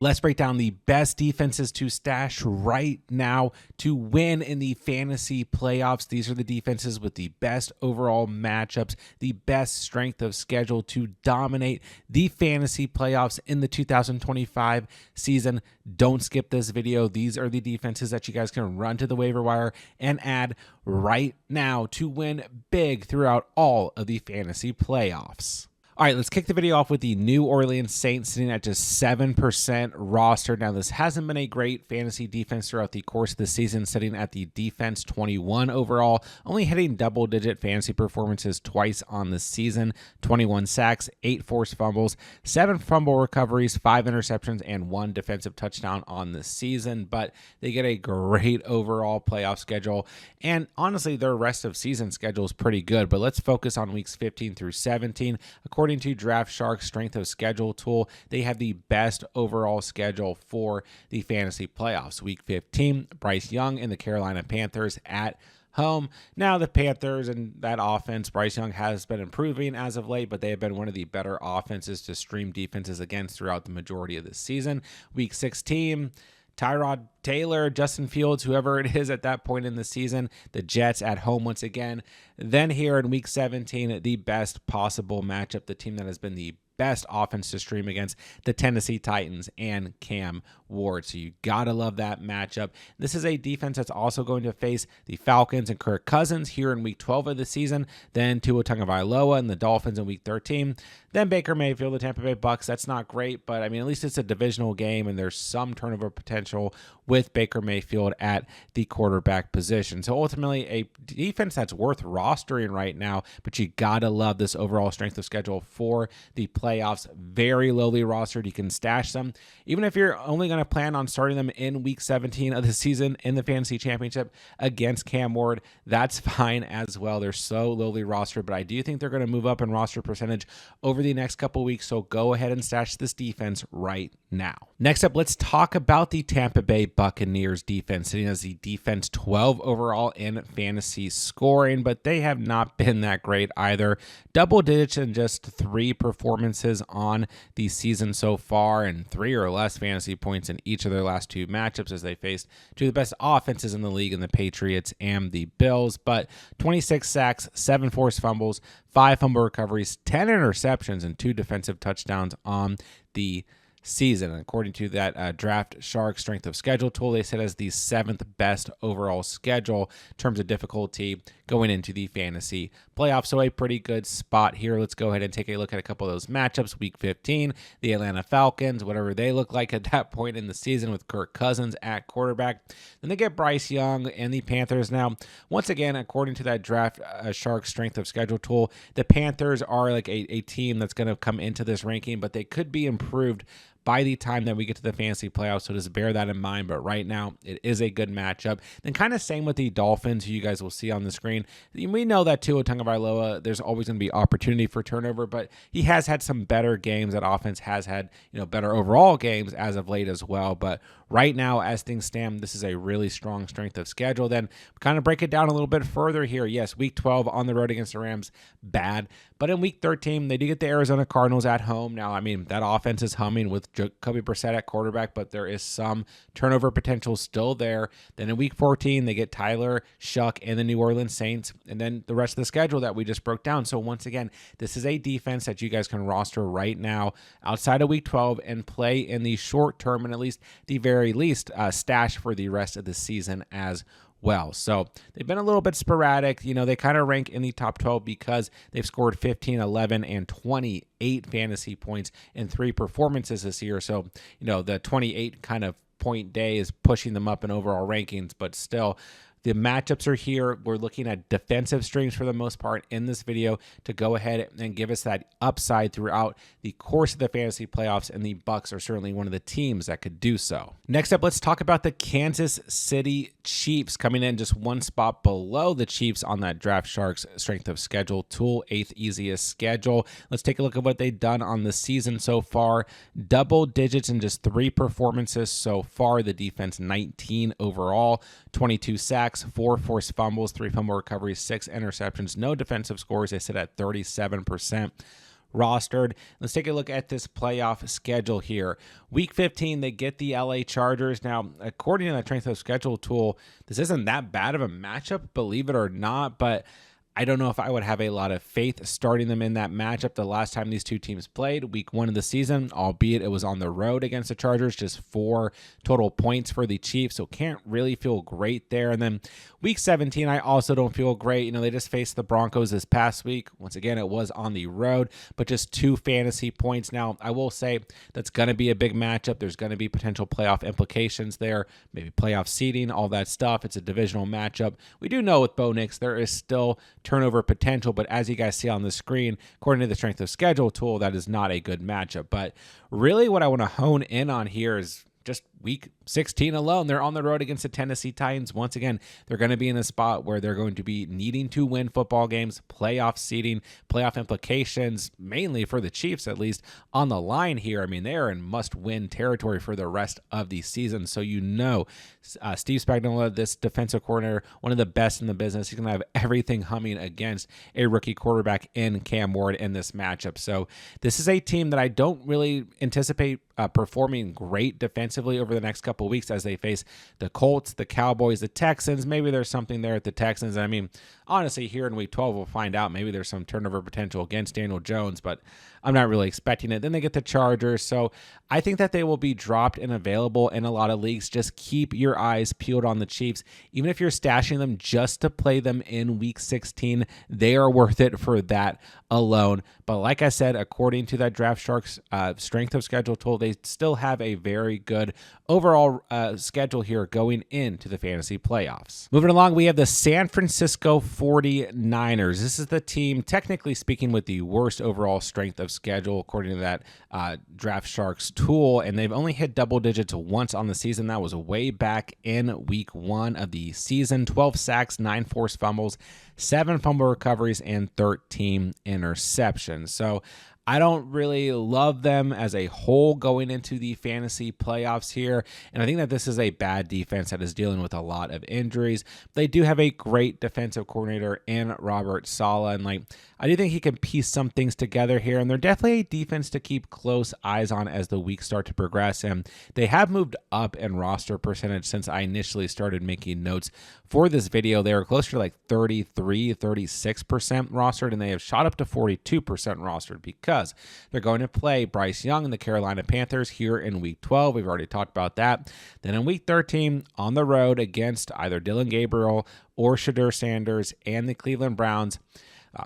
Let's break down the best defenses to stash right now to win in the fantasy playoffs. These are the defenses with the best overall matchups, the best strength of schedule to dominate the fantasy playoffs in the 2025 season. Don't skip this video. These are the defenses that you guys can run to the waiver wire and add right now to win big throughout all of the fantasy playoffs. All right, let's kick the video off with the New Orleans Saints sitting at just 7% roster. Now, this hasn't been a great fantasy defense throughout the course of the season, sitting at the defense 21 overall, only hitting double-digit fantasy performances twice on the season, 21 sacks, 8 forced fumbles, 7 fumble recoveries, 5 interceptions, and 1 defensive touchdown on the season. But they get a great overall playoff schedule, and honestly, their rest of season schedule is pretty good. But let's focus on weeks 15 through 17. According to Draft Shark's strength of schedule tool, they have the best overall schedule for the fantasy playoffs. Week 15, Bryce Young and the Carolina Panthers at home. Now, the Panthers and that offense, Bryce Young has been improving as of late, but they have been one of the better offenses to stream defenses against throughout the majority of the season. Week 16, Tyrod Taylor, Justin Fields, whoever it is at that point in the season, the Jets at home once again. Then here in week 17, the best possible matchup, the team that has been the best offense to stream against, the Tennessee Titans and Cam Ward. So you gotta love that matchup. This is a defense that's also going to face the Falcons and Kirk Cousins here in week 12 of the season, then Tua Tagovailoa and the Dolphins in week 13, then Baker Mayfield, the Tampa Bay Bucs. That's not great, but I mean, at least it's a divisional game and there's some turnover potential with Baker Mayfield at the quarterback position. So ultimately a defense that's worth rostering right now, but you gotta love this overall strength of schedule for the playoffs. Very lowly rostered. You can stash them. Even if you're only going to plan on starting them in week 17 of the season in the fantasy championship against Cam Ward, that's fine as well. They're so lowly rostered, but I do think they're going to move up in roster percentage over the next couple weeks. So go ahead and stash this defense right now. Next up, let's talk about the Tampa Bay Buccaneers defense, sitting as the defense 12 overall in fantasy scoring, but they have not been that great either. Double digits in just 3 performances on the season so far, and 3 or less fantasy points in each of their last 2 matchups as they faced 2 of the best offenses in the league in the Patriots and the Bills. But 26 sacks, 7 forced fumbles, 5 fumble recoveries, 10 interceptions, and 2 defensive touchdowns on the season. And according to that Draft Shark strength of schedule tool, they said as the 7th best overall schedule in terms of difficulty going into the fantasy playoffs. So a pretty good spot here. Let's go ahead and take a look at a couple of those matchups. Week 15, the Atlanta Falcons, whatever they look like at that point in the season with Kirk Cousins at quarterback. Then they get Bryce Young and the Panthers. Now, once again, according to that Draft Shark strength of schedule tool, the Panthers are like a team that's going to come into this ranking, but they could be improved by the time that we get to the fantasy playoffs, so just bear that in mind. But right now, it is a good matchup. Then kind of same with the Dolphins, who you guys will see on the screen. We know that Tua Tagovailoa, there's always going to be opportunity for turnover, but he has had some better games. That offense has had, better overall games as of late as well. But right now, as things stand, this is a really strong strength of schedule. Then kind of break it down a little bit further here. Yes, week 12 on the road against the Rams, bad. But in week 13, they do get the Arizona Cardinals at home. Now, I mean, that offense is humming with Jacoby Brissett at quarterback, but there is some turnover potential still there. Then in week 14, they get Tyler Shuck and the New Orleans Saints, and then the rest of the schedule that we just broke down. So once again, this is a defense that you guys can roster right now outside of week 12 and play in the short term, and at least the very least stash for the rest of the season as well. So they've been a little bit sporadic. They kind of rank in the top 12 because they've scored 15, 11, and 28 fantasy points in 3 performances this year. So, the 28 kind of point day is pushing them up in overall rankings, but still, the matchups are here. We're looking at defensive streams for the most part in this video to go ahead and give us that upside throughout the course of the fantasy playoffs, and the Bucs are certainly one of the teams that could do so. Next up, let's talk about the Kansas City Chiefs, coming in just 1 spot below the Chiefs on that Draft Sharks strength of schedule tool, 8th easiest schedule. Let's take a look at what they've done on the season so far. Double digits in just 3 performances so far. The defense 19 overall, 22 sacks, 4 forced fumbles, 3 fumble recoveries, 6 interceptions, no defensive scores. They sit at 37% rostered. Let's take a look at this playoff schedule here. Week 15, they get the LA Chargers. Now, according to the strength of schedule tool, this isn't that bad of a matchup, believe it or not, but I don't know if I would have a lot of faith starting them in that matchup. The last time these two teams played, week 1 of the season, albeit it was on the road against the Chargers, just 4 total points for the Chiefs, so can't really feel great there. And then week 17, I also don't feel great. They just faced the Broncos this past week. Once again, it was on the road, but just 2 fantasy points. Now, I will say that's going to be a big matchup. There's going to be potential playoff implications there, maybe playoff seeding, all that stuff. It's a divisional matchup. We do know with Bo Nix, there is still turnover potential, but as you guys see on the screen, according to the strength of schedule tool, that is not a good matchup. But really what I want to hone in on here is just week 16 alone. They're on the road against the Tennessee Titans. Once again, they're going to be in a spot where they're going to be needing to win football games, playoff seeding, playoff implications, mainly for the Chiefs at least, on the line here. I mean, they are in must-win territory for the rest of the season. So Steve Spagnuolo, this defensive coordinator, one of the best in the business. He's going to have everything humming against a rookie quarterback in Cam Ward in this matchup. So this is a team that I don't really anticipate performing great defensively over the next couple of weeks as they face the Colts, the Cowboys, the Texans. Maybe there's something there at the Texans. I mean, honestly, here in week 12, we'll find out. Maybe there's some turnover potential against Daniel Jones, but I'm not really expecting it. Then they get the Chargers. So I think that they will be dropped and available in a lot of leagues. Just keep your eyes peeled on the Chiefs. Even if you're stashing them just to play them in week 16, they are worth it for that alone. But like I said, according to that Draft Sharks strength of schedule tool, they still have a very good overall schedule here going into the fantasy playoffs. Moving along, we have the San Francisco 49ers. This is the team, technically speaking, with the worst overall strength of schedule, according to that Draft Sharks tool, and they've only hit double digits once on the season. That was way back in week 1 of the season. 12 sacks, 9 forced fumbles, 7 fumble recoveries, and 13 interceptions. So I don't really love them as a whole going into the fantasy playoffs here. And I think that this is a bad defense that is dealing with a lot of injuries. They do have a great defensive coordinator in Robert Saleh. And I do think he can piece some things together here. And they're definitely a defense to keep close eyes on as the weeks start to progress. And they have moved up in roster percentage since I initially started making notes for this video. They were closer to 33, 36% rostered, and they have shot up to 42% rostered because they're going to play Bryce Young and the Carolina Panthers here in week 12. We've already talked about that. Then in week 13, on the road against either Dylan Gabriel or Shadur Sanders and the Cleveland Browns.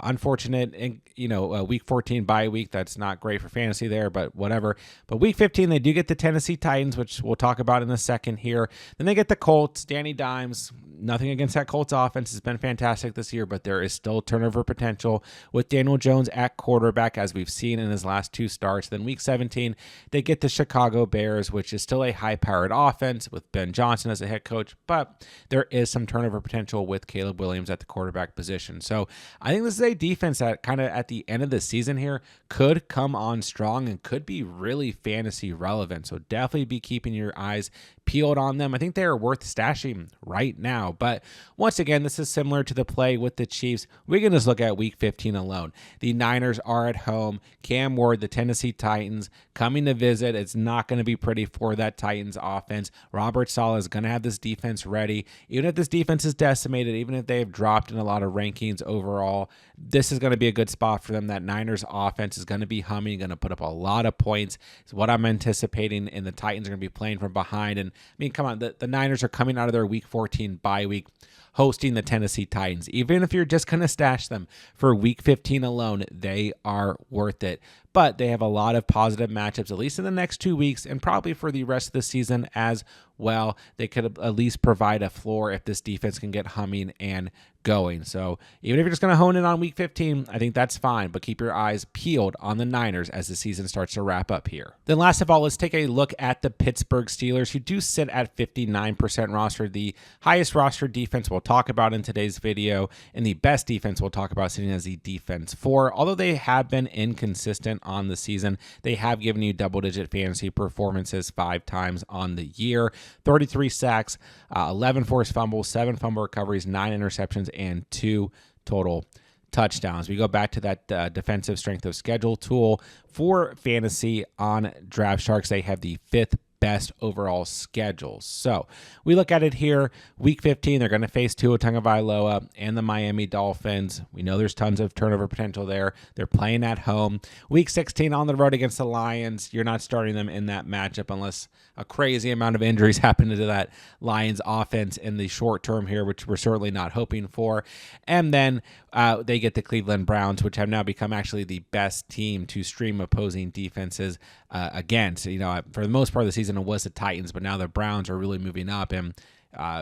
Unfortunate, week 14 bye week. That's not great for fantasy there, but whatever. But week 15, they do get the Tennessee Titans, which we'll talk about in a second here. Then they get the Colts, Danny Dimes. Nothing against that Colts offense. Has been fantastic this year, but there is still turnover potential with Daniel Jones at quarterback, as we've seen in his last 2 starts. Then week 17, they get the Chicago Bears, which is still a high-powered offense with Ben Johnson as the head coach, but there is some turnover potential with Caleb Williams at the quarterback position. So I think this is a defense that kind of at the end of the season here could come on strong and could be really fantasy relevant. So definitely be keeping your eyes peeled on them. I think they are worth stashing right now. But once again, this is similar to the play with the Chiefs. We can just look at week 15 alone. The Niners are at home. Cam Ward, the Tennessee Titans, coming to visit. It's not going to be pretty for that Titans offense. Robert Saleh is going to have this defense ready. Even if this defense is decimated, even if they have dropped in a lot of rankings overall, this is going to be a good spot for them. That Niners offense is going to be humming, going to put up a lot of points. It's what I'm anticipating, and the Titans are going to be playing from behind. And I mean, come on, the Niners are coming out of their week 14 bye week, hosting the Tennessee Titans. Even if you're just going to stash them for week 15 alone, they are worth it. But they have a lot of positive matchups, at least in the next 2 weeks, and probably for the rest of the season as well. They could at least provide a floor if this defense can get humming and going. So even if you're just going to hone in on week 15, I think that's fine, but keep your eyes peeled on the Niners as the season starts to wrap up here. Then last of all, let's take a look at the Pittsburgh Steelers, who do sit at 59% roster, the highest roster defense we'll talk about in today's video, and the best defense we'll talk about sitting as the defense 4. Although they have been inconsistent on the season, they have given you double-digit fantasy performances 5 times on the year. 33 sacks, 11 forced fumbles, 7 fumble recoveries, 9 interceptions, and 2 total touchdowns. We go back to that defensive strength of schedule tool for fantasy on Draft Sharks. They have the 5th best overall schedules. So we look at it here. Week 15, they're going to face Tua Tagovailoa and the Miami Dolphins. We know there's tons of turnover potential there. They're playing at home. Week 16 on the road against the Lions. You're not starting them in that matchup unless a crazy amount of injuries happen to that Lions offense in the short term here, which we're certainly not hoping for. And then they get the Cleveland Browns, which have now become actually the best team to stream opposing defenses against. For the most part of the season, it was the Titans, but now the Browns are really moving up. And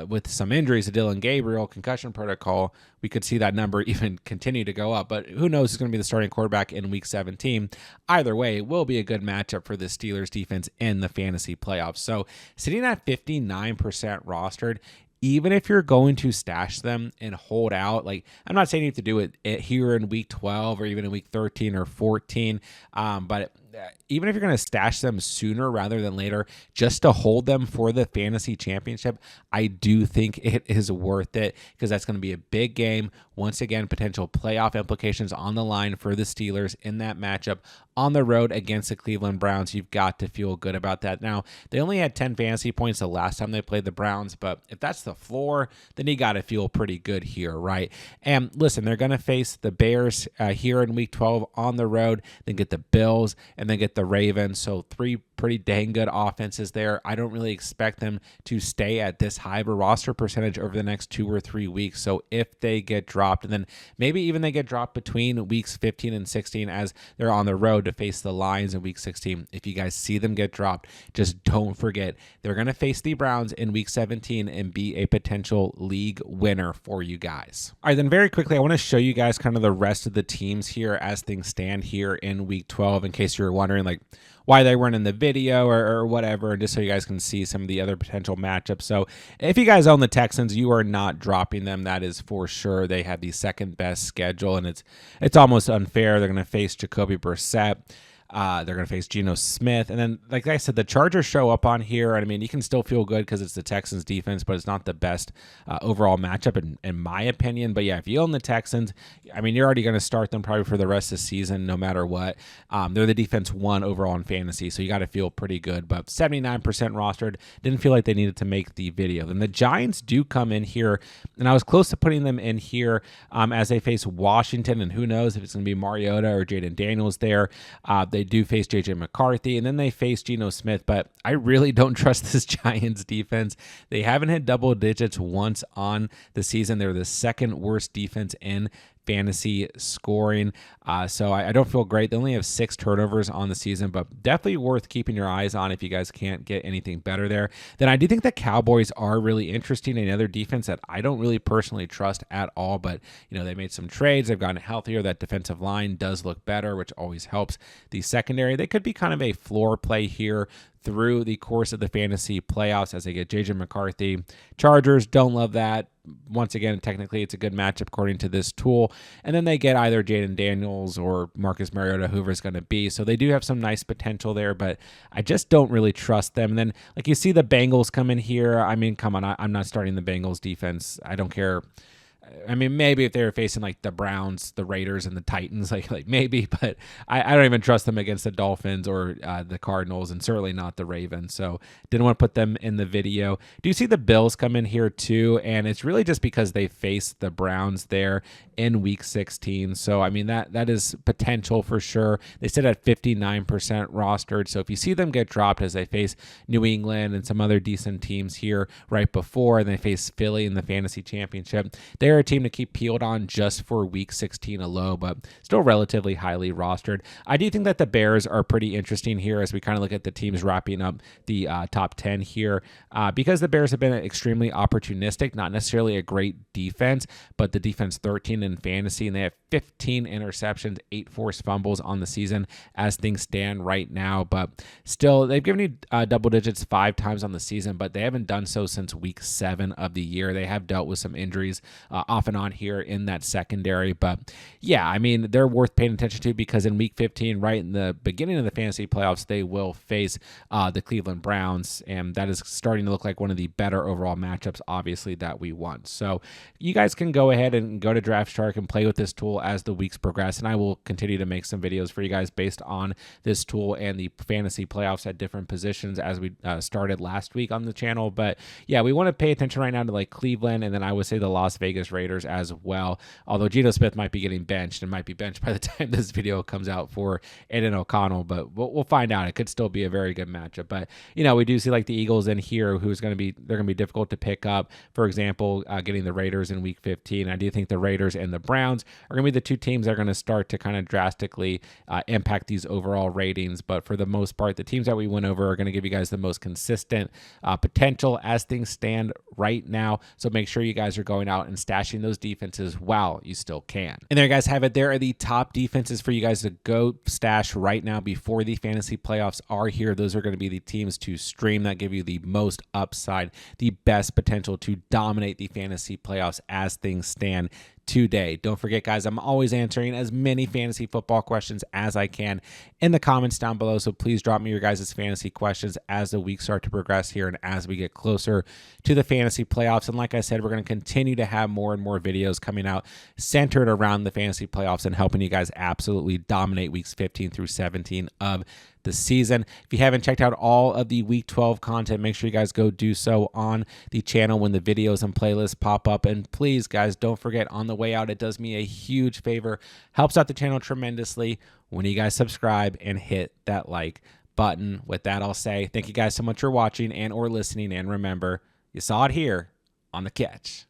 with some injuries to Dylan Gabriel, concussion protocol, we could see that number even continue to go up. But who knows who's going to be the starting quarterback in Week 17. Either way, it will be a good matchup for the Steelers defense in the fantasy playoffs. So sitting at 59% rostered, even if you're going to stash them and hold out, like I'm not saying you have to do it here in Week 12 or even in Week 13 or 14, but even if you're going to stash them sooner rather than later, just to hold them for the fantasy championship, I do think it is worth it because that's going to be a big game. Once again, potential playoff implications on the line for the Steelers in that matchup on the road against the Cleveland Browns. You've got to feel good about that. Now, they only had 10 fantasy points the last time they played the Browns, but if that's the floor, then you got to feel pretty good here, right? And listen, they're going to face the Bears here in Week 12 on the road, then get the Bills, and then get the Ravens. So 3 pretty dang good offenses there. I don't really expect them to stay at this high of a roster percentage over the next 2 or 3 weeks. So if they get dropped, and then maybe even they get dropped between weeks 15 and 16 as they're on the road to face the Lions in Week 16, if you guys see them get dropped, just don't forget they're going to face the Browns in Week 17 and be a potential league winner for you guys. All right, then very quickly, I want to show you guys kind of the rest of the teams here as things stand here in Week 12, in case you're wondering like why they weren't in the video or whatever, just so you guys can see some of the other potential matchups. So if you guys own the Texans, you are not dropping them. That is for sure. They have the 2nd best schedule, and it's almost unfair. They're going to face Jacoby Brissett. They're going to face Geno Smith. And then, like I said, the Chargers show up on here. I mean, you can still feel good because it's the Texans defense, but it's not the best overall matchup in my opinion. But yeah, if you own the Texans, I mean, you're already going to start them probably for the rest of the season, no matter what. They're the defense 1 overall in fantasy, so you got to feel pretty good. But 79% rostered, didn't feel like they needed to make the video. Then the Giants do come in here, and I was close to putting them in here as they face Washington, and who knows if it's going to be Mariota or Jaden Daniels there. They do face J.J. McCarthy, and then they face Geno Smith, but I really don't trust this Giants defense. They haven't hit double digits once on the season. They're the 2nd worst defense in fantasy scoring. So I don't feel great. They only have 6 turnovers on the season, but definitely worth keeping your eyes on if you guys can't get anything better there. Then I do think the Cowboys are really interesting. Another defense that I don't really personally trust at all, but they made some trades. They've gotten healthier. That defensive line does look better, which always helps the secondary. They could be kind of a floor play here through the course of the fantasy playoffs as they get J.J. McCarthy. Chargers, don't love that. Once again, technically, it's a good matchup according to this tool. And then they get either Jaden Daniels or Marcus Mariota, whoever's going to be. So they do have some nice potential there, but I just don't really trust them. And then, like, you see the Bengals come in here. I mean, come on, I'm not starting the Bengals defense. I don't care. I mean, maybe if they were facing like the Browns, the Raiders, and the Titans, like maybe, but I don't even trust them against the Dolphins or the Cardinals, and certainly not the Ravens. So didn't want to put them in the video. Do you see the Bills come in here too? And it's really just because they face the Browns there in Week 16. So I mean that is potential for sure. They sit at 59% rostered. So if you see them get dropped as they face New England and some other decent teams here right before, and they face Philly in the fantasy championship, they're a team to keep peeled on just for Week 16 alone, but still relatively highly rostered. I do think that the Bears are pretty interesting here as we kind of look at the teams wrapping up the top 10 here because the Bears have been extremely opportunistic, not necessarily a great defense, but the defense 13 in fantasy, and they have 15 interceptions, 8 forced fumbles on the season as things stand right now. But still, they've given you double digits 5 times on the season, but they haven't done so since Week 7 of the year. They have dealt with some injuries off and on here in that secondary. But yeah, I mean, they're worth paying attention to because in week 15, right in the beginning of the fantasy playoffs, they will face the Cleveland Browns, and that is starting to look like one of the better overall matchups, obviously, that we want. So you guys can go ahead and go to Draft Shark and play with this tool as the weeks progress, and I will continue to make some videos for you guys based on this tool and the fantasy playoffs at different positions as we started last week on the channel. But yeah, we want to pay attention right now to like Cleveland, and then I would say the Las Vegas Raiders as well. Although Geno Smith might be getting benched and might be benched by the time this video comes out for Aiden O'Connell, but we'll find out. It could still be a very good matchup. But you know, we do see like the Eagles in here, they're going to be difficult to pick up. For example, getting the Raiders in week 15. I do think the Raiders and the Browns are going to be the two teams that are going to start to kind of drastically impact these overall ratings. But for the most part, the teams that we went over are going to give you guys the most consistent potential as things stand right now. So make sure you guys are going out and stashing those defenses while you still can. And there you guys have it. There are the top defenses for you guys to go stash right now before the fantasy playoffs are here. Those are going to be the teams to stream that give you the most upside, the best potential to dominate the fantasy playoffs as things stand today. Don't forget, guys, I'm always answering as many fantasy football questions as I can in the comments down below. So please drop me your guys' fantasy questions as the weeks start to progress here and as we get closer to the fantasy playoffs. And like I said, we're going to continue to have more and more videos coming out centered around the fantasy playoffs and helping you guys absolutely dominate weeks 15 through 17 of the season. If you haven't checked out all of the week 12 content, make sure you guys go do so on the channel when the videos and playlists pop up. And please, guys, don't forget on the way out, it does me a huge favor, helps out the channel tremendously when you guys subscribe and hit that like button. With that, I'll say thank you guys so much for watching and or listening. And remember, you saw it here on The Catch.